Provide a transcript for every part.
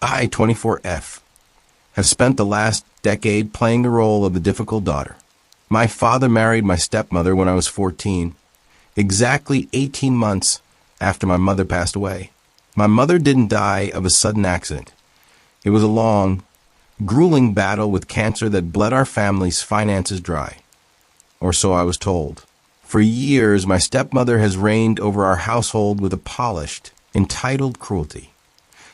I, 24F, have spent the last decade playing the role of the difficult daughter. My father married my stepmother when I was 14, exactly 18 months after my mother passed away. My mother didn't die of a sudden accident. It was a long, grueling battle with cancer that bled our family's finances dry. Or so I was told. For years, my stepmother has reigned over our household with a polished, entitled cruelty,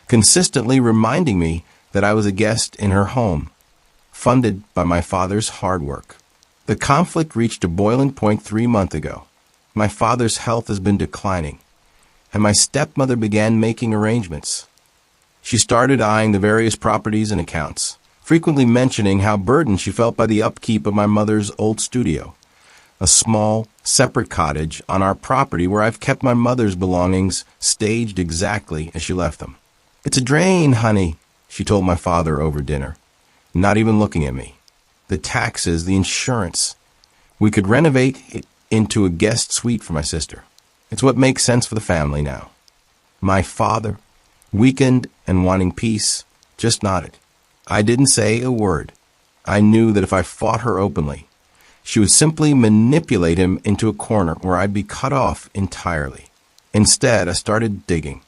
consistently reminding me that I was a guest in her home, funded by my father's hard work. The conflict reached a boiling point 3 months ago. My father's health has been declining, and my stepmother began making arrangements. She started eyeing the various properties and accounts, frequently mentioning how burdened she felt by the upkeep of my mother's old studio, a small, separate cottage on our property where I've kept my mother's belongings staged exactly as she left them. "It's a drain, honey," she told my father over dinner, not even looking at me. The taxes, the insurance. We could renovate it into a guest suite for my sister. It's what makes sense for the family now. My father, weakened and wanting peace, just nodded. I didn't say a word. I knew that if I fought her openly, she would simply manipulate him into a corner where I'd be cut off entirely. Instead, I started digging.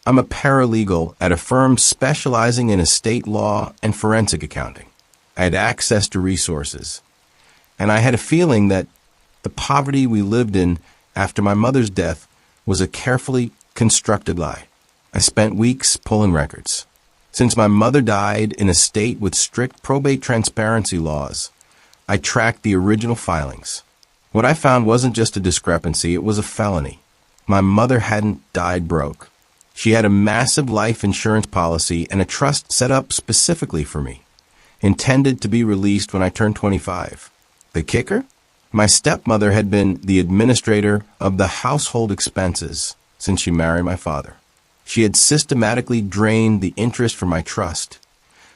I'm a paralegal at a firm specializing in estate law and forensic accounting. I had access to resources, and I had a feeling that the poverty we lived in after my mother's death was a carefully constructed lie. I spent weeks pulling records. Since my mother died in a state with strict probate transparency laws, I tracked the original filings. What I found wasn't just a discrepancy, it was a felony. My mother hadn't died broke. She had a massive life insurance policy and a trust set up specifically for me, intended to be released when I turned 25. The kicker? My stepmother had been the administrator of the household expenses since she married my father. She had systematically drained the interest from my trust,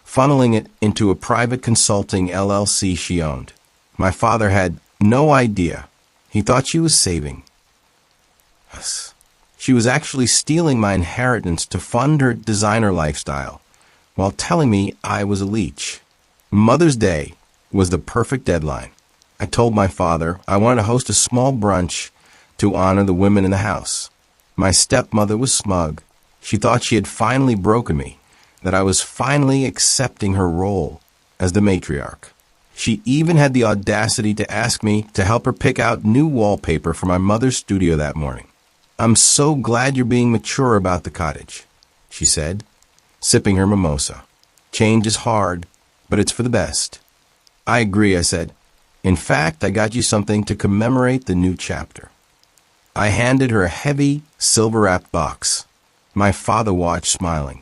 funneling it into a private consulting LLC she owned. My father had no idea. He thought she was saving us. She was actually stealing my inheritance to fund her designer lifestyle while telling me I was a leech. Mother's Day was the perfect deadline. I told my father I wanted to host a small brunch to honor the women in the house. My stepmother was smug. She thought she had finally broken me, that I was finally accepting her role as the matriarch. She even had the audacity to ask me to help her pick out new wallpaper for my mother's studio that morning. "I'm so glad you're being mature about the cottage," she said, sipping her mimosa. "Change is hard, but it's for the best." "I agree," I said. "In fact, I got you something to commemorate the new chapter." I handed her a heavy, silver-wrapped box. My father watched, smiling,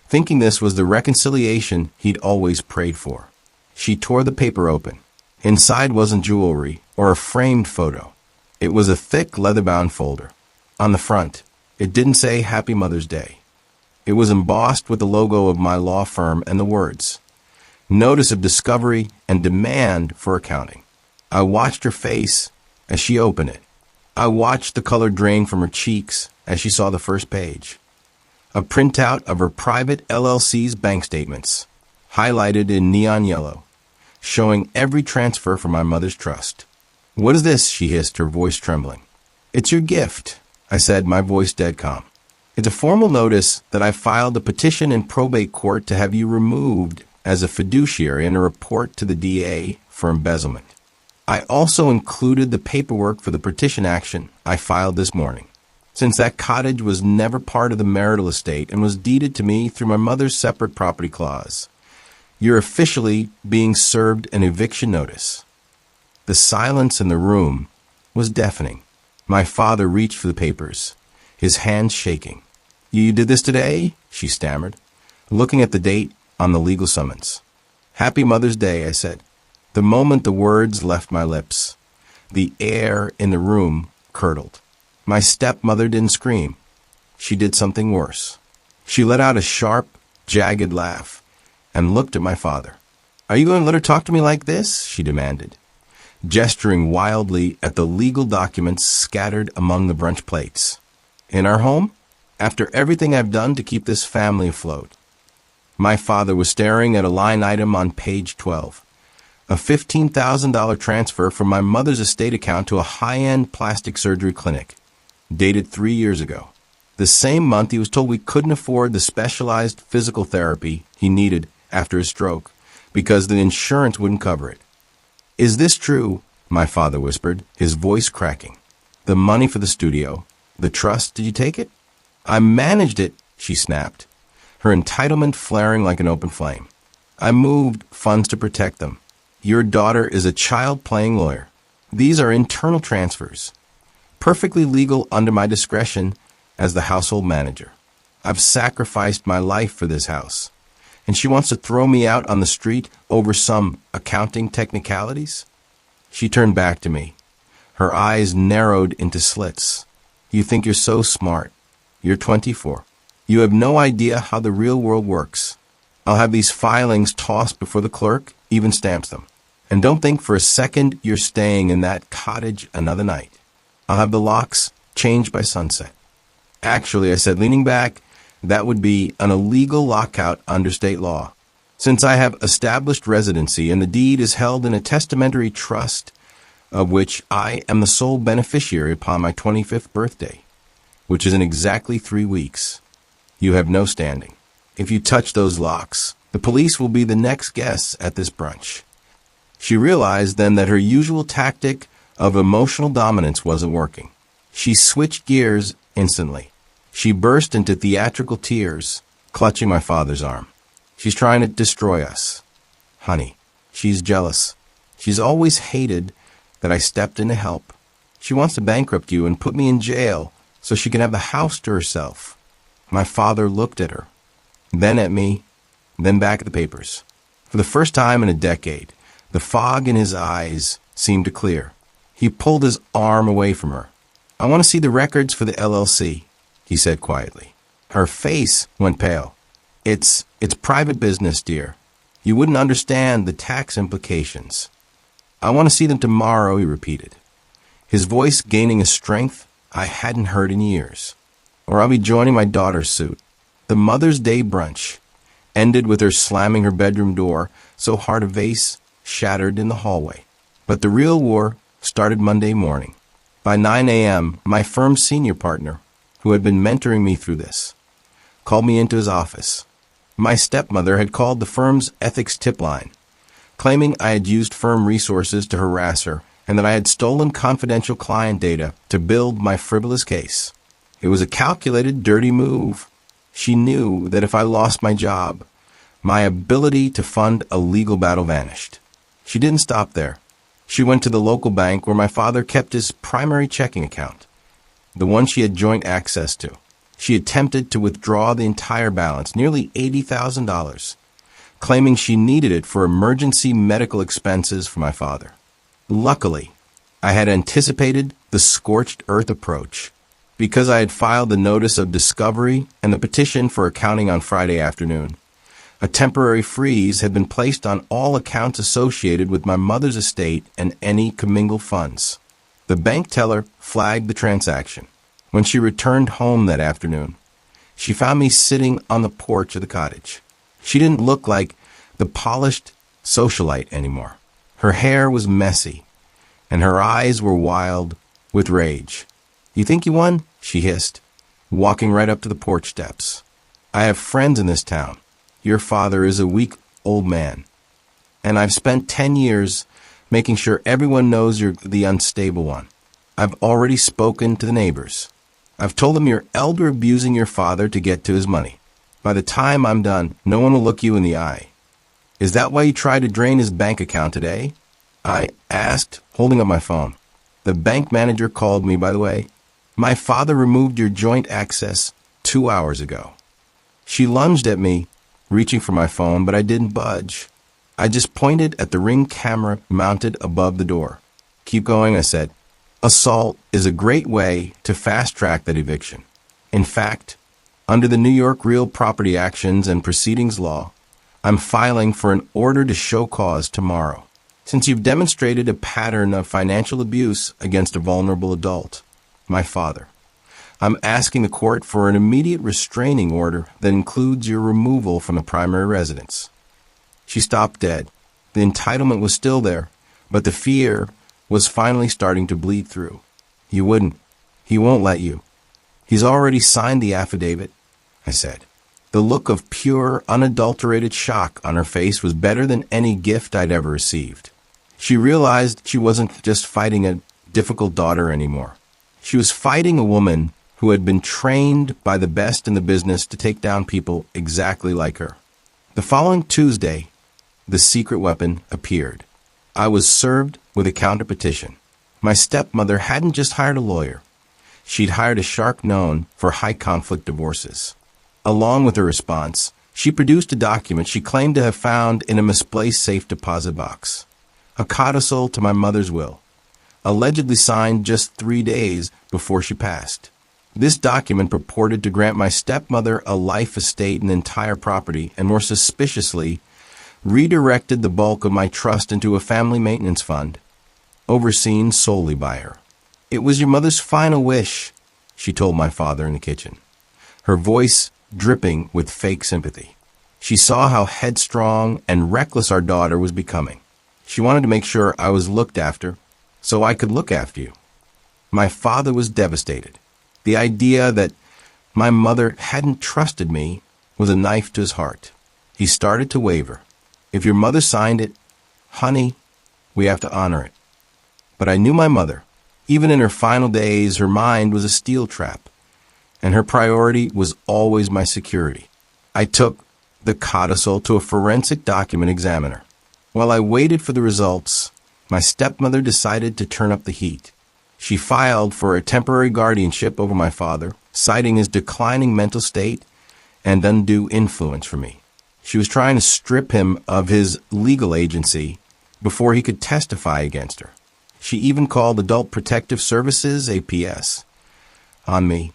thinking this was the reconciliation he'd always prayed for. She tore the paper open. Inside wasn't jewelry or a framed photo. It was a thick, leather-bound folder. On the front, it didn't say Happy Mother's Day. It was embossed with the logo of my law firm and the words, "Notice of discovery and demand for accounting." I watched her face as she opened it. I watched the color drain from her cheeks as she saw the first page. A printout of her private LLC's bank statements, highlighted in neon yellow, showing every transfer from my mother's trust. "What is this?" she hissed, her voice trembling. "It's your gift," I said, my voice dead calm. "It's a formal notice that I filed a petition in probate court to have you removed as a fiduciary and a report to the DA for embezzlement. I also included the paperwork for the petition action I filed this morning. Since that cottage was never part of the marital estate and was deeded to me through my mother's separate property clause, you're officially being served an eviction notice." The silence in the room was deafening. My father reached for the papers, his hands shaking. "You did this today?" she stammered, looking at the date on the legal summons. "Happy Mother's Day," I said. The moment the words left my lips, the air in the room curdled. My stepmother didn't scream. She did something worse. She let out a sharp, jagged laugh and looked at my father. "Are you going to let her talk to me like this?" she demanded, gesturing wildly at the legal documents scattered among the brunch plates. "In our home? After everything I've done to keep this family afloat?" My father was staring at a line item on page 12. A $15,000 transfer from my mother's estate account to a high-end plastic surgery clinic, dated 3 years ago. The same month, he was told we couldn't afford the specialized physical therapy he needed after his stroke because the insurance wouldn't cover it. "Is this true?" my father whispered, his voice cracking. "The money for the studio, the trust, did you take it?" "I managed it," she snapped, her entitlement flaring like an open flame. "I moved funds to protect them. Your daughter is a child-playing lawyer. These are internal transfers, perfectly legal under my discretion as the household manager. I've sacrificed my life for this house, and she wants to throw me out on the street over some accounting technicalities?" She turned back to me. Her eyes narrowed into slits. "You think you're so smart. You're 24. You have no idea how the real world works. I'll have these filings tossed before the clerk, even stamps them. And don't think for a second you're staying in that cottage another night. I'll have the locks changed by sunset." "Actually," I said, leaning back, "that would be an illegal lockout under state law. Since I have established residency and the deed is held in a testamentary trust of which I am the sole beneficiary upon my 25th birthday, which is in exactly 3 weeks, you have no standing. If you touch those locks, the police will be the next guests at this brunch." She realized then that her usual tactic of emotional dominance wasn't working. She switched gears instantly. She burst into theatrical tears, clutching my father's arm. "She's trying to destroy us. Honey, she's jealous. She's always hated that I stepped in to help. She wants to bankrupt you and put me in jail so she can have the house to herself." My father looked at her, then at me, then back at the papers. For the first time in a decade, the fog in his eyes seemed to clear. He pulled his arm away from her. "I want to see the records for the LLC," he said quietly. Her face went pale. It's private business, dear. You wouldn't understand the tax implications." "I want to see them tomorrow," he repeated, his voice gaining a strength I hadn't heard in years. "Or I'll be joining my daughter's suit." The Mother's Day brunch ended with her slamming her bedroom door so hard a vase shattered in the hallway. But the real war started Monday morning. By 9 a.m., my firm's senior partner, who had been mentoring me through this, called me into his office. My stepmother had called the firm's ethics tip line, claiming I had used firm resources to harass her and that I had stolen confidential client data to build my frivolous case. It was a calculated, dirty move. She knew that if I lost my job, my ability to fund a legal battle vanished. She didn't stop there. She went to the local bank where my father kept his primary checking account, the one she had joint access to. She attempted to withdraw the entire balance, nearly $80,000, claiming she needed it for emergency medical expenses for my father. Luckily, I had anticipated the scorched earth approach because I had filed the notice of discovery and the petition for accounting on Friday afternoon. A temporary freeze had been placed on all accounts associated with my mother's estate and any commingled funds. The bank teller flagged the transaction. When she returned home that afternoon, she found me sitting on the porch of the cottage. She didn't look like the polished socialite anymore. Her hair was messy, and her eyes were wild with rage. "You think you won?" she hissed, walking right up to the porch steps. "I have friends in this town. Your father is a weak old man, and I've spent 10 years making sure everyone knows you're the unstable one. I've already spoken to the neighbors. I've told them you're elder abusing your father to get to his money. By the time I'm done, no one will look you in the eye. Is that why you tried to drain his bank account today?" I asked, holding up my phone. "The bank manager called me, by the way. My father removed your joint access 2 hours ago." She lunged at me, reaching for my phone, but I didn't budge. I just pointed at the Ring camera mounted above the door. "Keep going," I said. "Assault is a great way to fast-track that eviction. In fact, under the New York Real Property Actions and Proceedings Law, I'm filing for an order to show cause tomorrow, since you've demonstrated a pattern of financial abuse against a vulnerable adult, my father. I'm asking the court for an immediate restraining order that includes your removal from the primary residence." She stopped dead. The entitlement was still there, but the fear was finally starting to bleed through. "You wouldn't. He won't let you. He's already signed the affidavit," I said. The look of pure, unadulterated shock on her face was better than any gift I'd ever received. She realized she wasn't just fighting a difficult daughter anymore. She was fighting a woman who had been trained by the best in the business to take down people exactly like her. The following Tuesday, the secret weapon appeared. I was served with a counterpetition. My stepmother hadn't just hired a lawyer. She'd hired a shark known for high-conflict divorces. Along with her response, she produced a document she claimed to have found in a misplaced safe deposit box. A codicil to my mother's will, allegedly signed just 3 days before she passed. This document purported to grant my stepmother a life estate and entire property, and more suspiciously, redirected the bulk of my trust into a family maintenance fund, overseen solely by her. "It was your mother's final wish," she told my father in the kitchen, her voice dripping with fake sympathy. She saw how headstrong and reckless our daughter was becoming. She wanted to make sure I was looked after, so I could look after you. My father was devastated. The idea that my mother hadn't trusted me was a knife to his heart. He started to waver. "If your mother signed it, honey, we have to honor it." But I knew my mother. Even in her final days, her mind was a steel trap, and her priority was always my security. I took the codicil to a forensic document examiner. While I waited for the results, my stepmother decided to turn up the heat. She filed for a temporary guardianship over my father, citing his declining mental state and undue influence for me. She was trying to strip him of his legal agency before he could testify against her. She even called Adult Protective Services, APS, on me,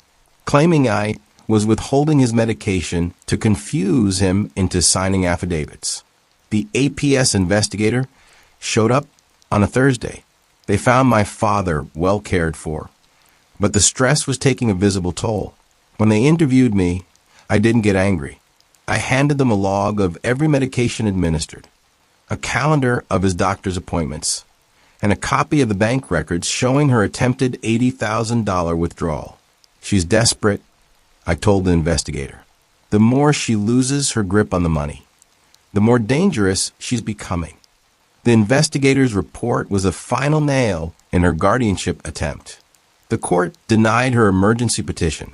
claiming I was withholding his medication to confuse him into signing affidavits. The APS investigator showed up on a Thursday. They found my father well cared for, but the stress was taking a visible toll. When they interviewed me, I didn't get angry. I handed them a log of every medication administered, a calendar of his doctor's appointments, and a copy of the bank records showing her attempted $80,000 withdrawal. "She's desperate," I told the investigator. "The more she loses her grip on the money, the more dangerous she's becoming." The investigator's report was a final nail in her guardianship attempt. The court denied her emergency petition,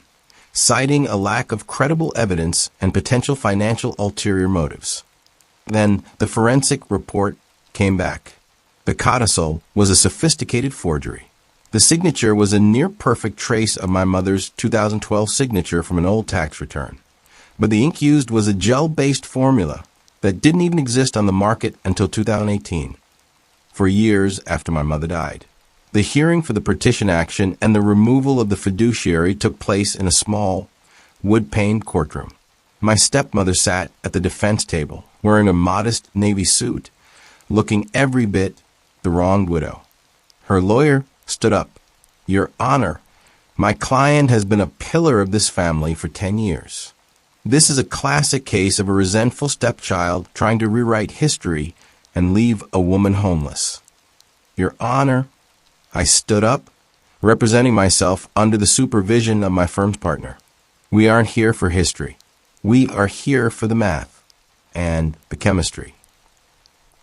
citing a lack of credible evidence and potential financial ulterior motives. Then the forensic report came back. The codicil was a sophisticated forgery. The signature was a near-perfect trace of my mother's 2012 signature from an old tax return. But the ink used was a gel-based formula that didn't even exist on the market until 2018, for years after my mother died. The hearing for the petition action and the removal of the fiduciary took place in a small, wood-paned courtroom. My stepmother sat at the defense table, wearing a modest navy suit, looking every bit the wronged widow. Her lawyer stood up. "Your Honor, my client has been a pillar of this family for 10 years. This is a classic case of a resentful stepchild trying to rewrite history and leave a woman homeless." "Your Honor," I stood up, representing myself under the supervision of my firm's partner. "We aren't here for history. We are here for the math and the chemistry."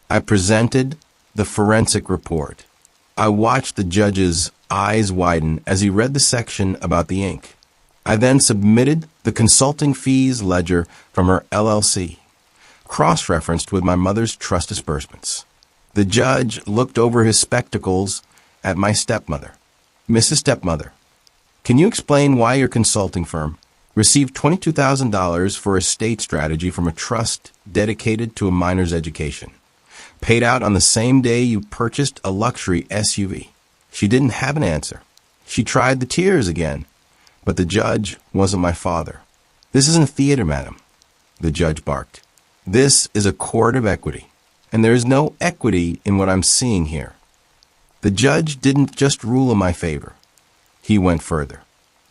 I presented the forensic report. I watched the judge's eyes widen as he read the section about the ink. I then submitted the consulting fees ledger from her LLC, cross-referenced with my mother's trust disbursements. The judge looked over his spectacles at my stepmother. "Mrs. Stepmother, can you explain why your consulting firm received $22,000 for estate strategy from a trust dedicated to a minor's education, paid out on the same day you purchased a luxury SUV?" She didn't have an answer. She tried the tears again, but the judge wasn't my father. "This isn't theater, madam," the judge barked. "This is a court of equity, and there is no equity in what I'm seeing here." The judge didn't just rule in my favor. He went further.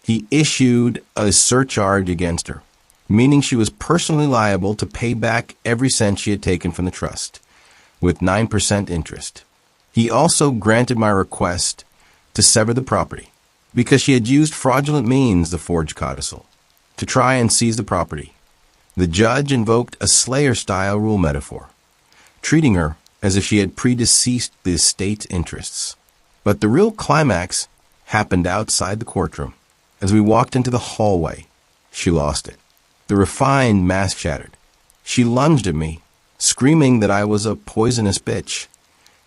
He issued a surcharge against her, meaning she was personally liable to pay back every cent she had taken from the trust, with 9% interest. He also granted my request to sever the property, because she had used fraudulent means, the forged codicil, to try and seize the property. The judge invoked a Slayer-style rule metaphor, treating her as if she had predeceased the estate's interests. But the real climax happened outside the courtroom. As we walked into the hallway, she lost it. The refined mask shattered. She lunged at me, screaming that I was a poisonous bitch,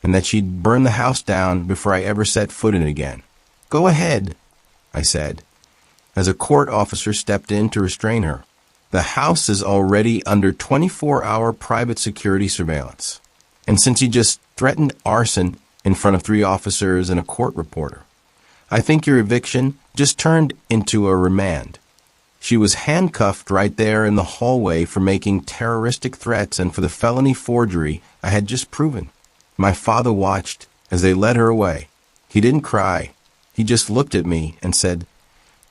and that she'd burn the house down before I ever set foot in it again. "Go ahead," I said, as a court officer stepped in to restrain her. The house is already under 24-hour private security surveillance. And since you just threatened arson in front of 3 officers and a court reporter, I think your eviction just turned into a remand. She was handcuffed right there in the hallway for making terroristic threats and for the felony forgery I had just proven. My father watched as they led her away. He didn't cry. He just looked at me and said,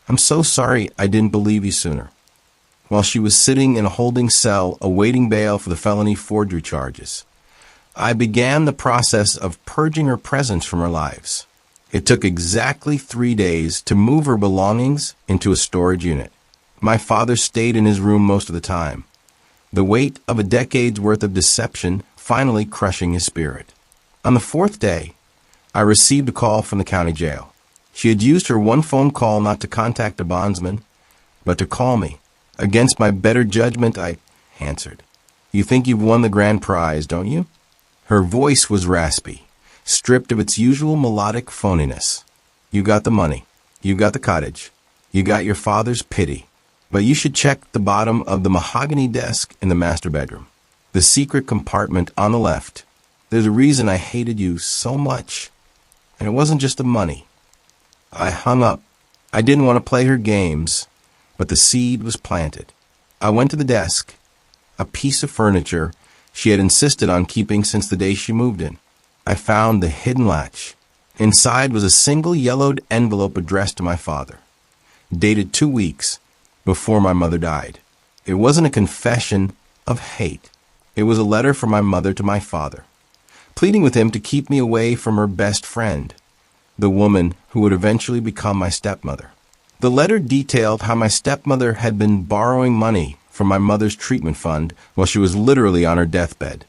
"I'm so sorry I didn't believe you sooner," while she was sitting in a holding cell awaiting bail for the felony forgery charges. I began the process of purging her presence from our lives. It took exactly 3 days to move her belongings into a storage unit. My father stayed in his room most of the time, the weight of a decade's worth of deception finally crushing his spirit. On the 4th day, I received a call from the county jail. She had used her one phone call not to contact a bondsman, but to call me. Against my better judgment, I answered. "You think you've won the grand prize, don't you?" Her voice was raspy, stripped of its usual melodic phoniness. "You got the money. You got the cottage. You got your father's pity. But you should check the bottom of the mahogany desk in the master bedroom. The secret compartment on the left. There's a reason I hated you so much. And it wasn't just the money." I hung up. I didn't want to play her games, but the seed was planted. I went to the desk, a piece of furniture she had insisted on keeping since the day she moved in. I found the hidden latch. Inside was a single yellowed envelope addressed to my father, dated 2 weeks before my mother died. It wasn't a confession of hate. It was a letter from my mother to my father, pleading with him to keep me away from her best friend, the woman who would eventually become my stepmother. The letter detailed how my stepmother had been borrowing money from my mother's treatment fund while she was literally on her deathbed,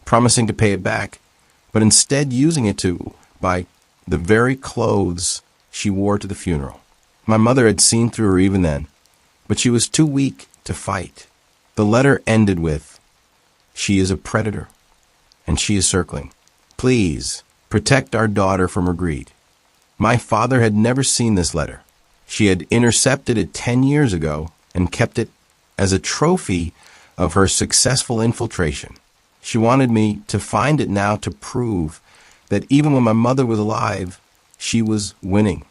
promising to pay it back, but instead using it to buy the very clothes she wore to the funeral. My mother had seen through her even then, but she was too weak to fight. The letter ended with, "She is a predator, and she is circling. Please protect our daughter from her greed." My father had never seen this letter. She had intercepted it 10 years ago and kept it as a trophy of her successful infiltration. She wanted me to find it now to prove that even when my mother was alive, she was winning.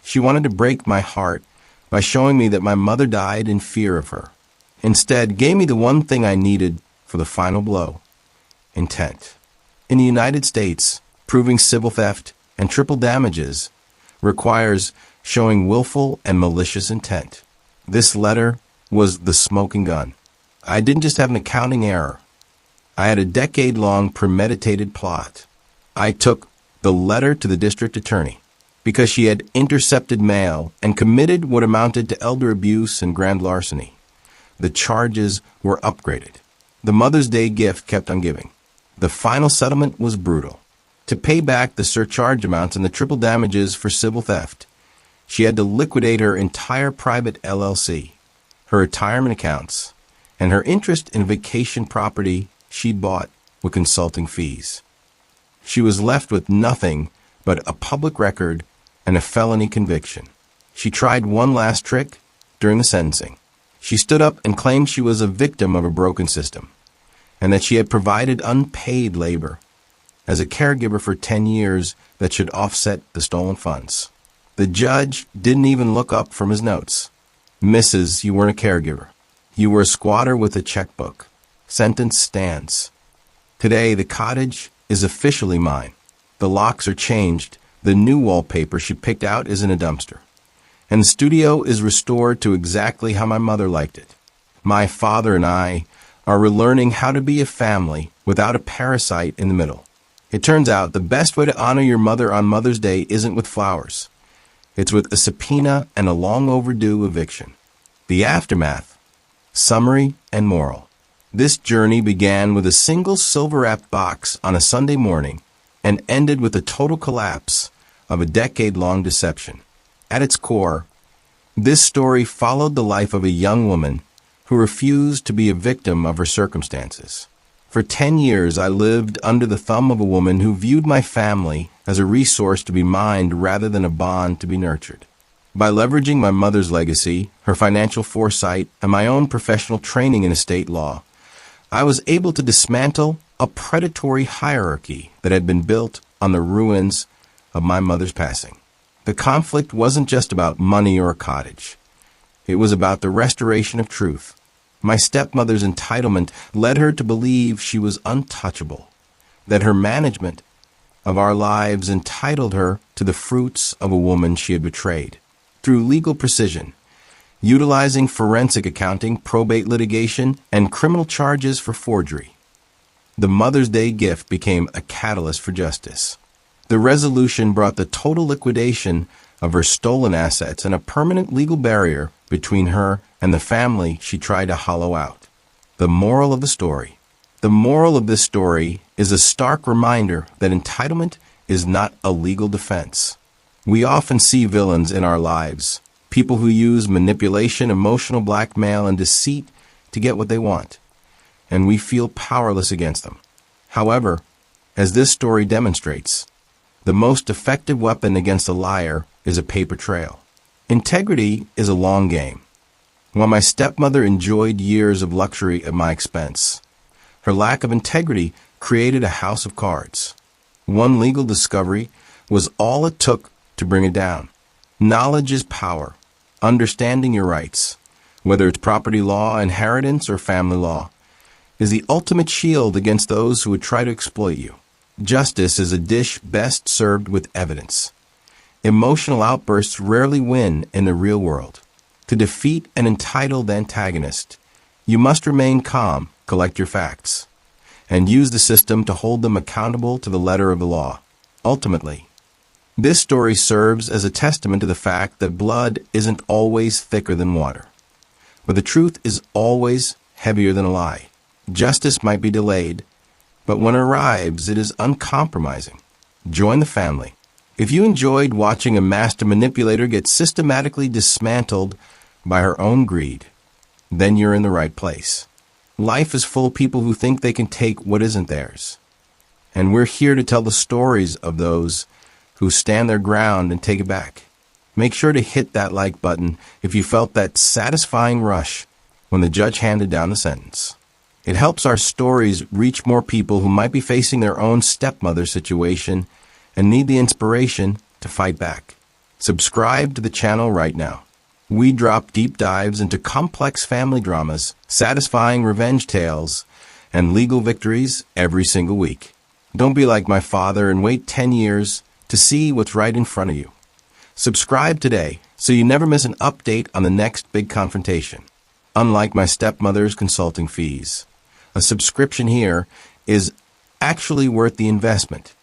She wanted to break my heart by showing me that my mother died in fear of her. Instead, gave me the one thing I needed for the final blow: intent. In the United States, proving civil theft and triple damages requires showing willful and malicious intent. This letter was the smoking gun. I didn't just have an accounting error. I had a decade-long premeditated plot. I took the letter to the district attorney because she had intercepted mail and committed what amounted to elder abuse and grand larceny. The charges were upgraded. The Mother's Day gift kept on giving. The final settlement was brutal. To pay back the surcharge amounts and the triple damages for civil theft, she had to liquidate her entire private LLC, her retirement accounts, and her interest in vacation property she'd bought with consulting fees. She was left with nothing but a public record and a felony conviction. She tried one last trick during the sentencing. She stood up and claimed she was a victim of a broken system, and that she had provided unpaid labor as a caregiver for 10 years that should offset the stolen funds. The judge didn't even look up from his notes. "Mrs., you weren't a caregiver. You were a squatter with a checkbook. Sentence stands. Today, the cottage is officially mine. The locks are changed. The new wallpaper she picked out is in a dumpster. and the studio is restored to exactly how my mother liked it. My father and I are relearning how to be a family without a parasite in the middle. It turns out the best way to honor your mother on Mother's Day isn't with flowers. It's with a subpoena and a long overdue eviction. The aftermath, summary and moral. This journey began with a single silver-wrapped box on a Sunday morning and ended with the total collapse of a decade-long deception. At its core, this story followed the life of a young woman who refused to be a victim of her circumstances. For 10 years, I lived under the thumb of a woman who viewed my family as a resource to be mined rather than a bond to be nurtured. By leveraging my mother's legacy, her financial foresight, and my own professional training in estate law, I was able to dismantle a predatory hierarchy that had been built on the ruins of my mother's passing. The conflict wasn't just about money or a cottage. It was about the restoration of truth. My stepmother's entitlement led her to believe she was untouchable, that her management of our lives entitled her to the fruits of a woman she had betrayed. Through legal precision, utilizing forensic accounting, probate litigation, and criminal charges for forgery, the Mother's Day gift became a catalyst for justice. The resolution brought the total liquidation of her stolen assets and a permanent legal barrier between her and the family she tried to hollow out. The moral of the story. The moral of this story is a stark reminder that entitlement is not a legal defense. We often see villains in our lives, people who use manipulation, emotional blackmail, and deceit to get what they want, and we feel powerless against them. However, as this story demonstrates, the most effective weapon against a liar is a paper trail. Integrity is a long game. While my stepmother enjoyed years of luxury at my expense, her lack of integrity created a house of cards. One legal discovery was all it took to bring it down. Knowledge is power. Understanding your rights, whether it's property law, inheritance, or family law, is the ultimate shield against those who would try to exploit you. Justice is a dish best served with evidence. Emotional outbursts rarely win in the real world. To defeat an entitled antagonist, you must remain calm, collect your facts, and use the system to hold them accountable to the letter of the law. Ultimately, this story serves as a testament to the fact that blood isn't always thicker than water, but the truth is always heavier than a lie. Justice might be delayed, but when it arrives, it is uncompromising. Join the family. If you enjoyed watching a master manipulator get systematically dismantled by her own greed, then you're in the right place. Life is full of people who think they can take what isn't theirs. And we're here to tell the stories of those who stand their ground and take it back. Make sure to hit that like button if you felt that satisfying rush when the judge handed down the sentence. It helps our stories reach more people who might be facing their own stepmother situation and need the inspiration to fight back. Subscribe to the channel right now. We drop deep dives into complex family dramas, satisfying revenge tales, and legal victories every single week. Don't be like my father and wait 10 years to see what's right in front of you. Subscribe today so you never miss an update on the next big confrontation. Unlike my stepmother's consulting fees, a subscription here is actually worth the investment.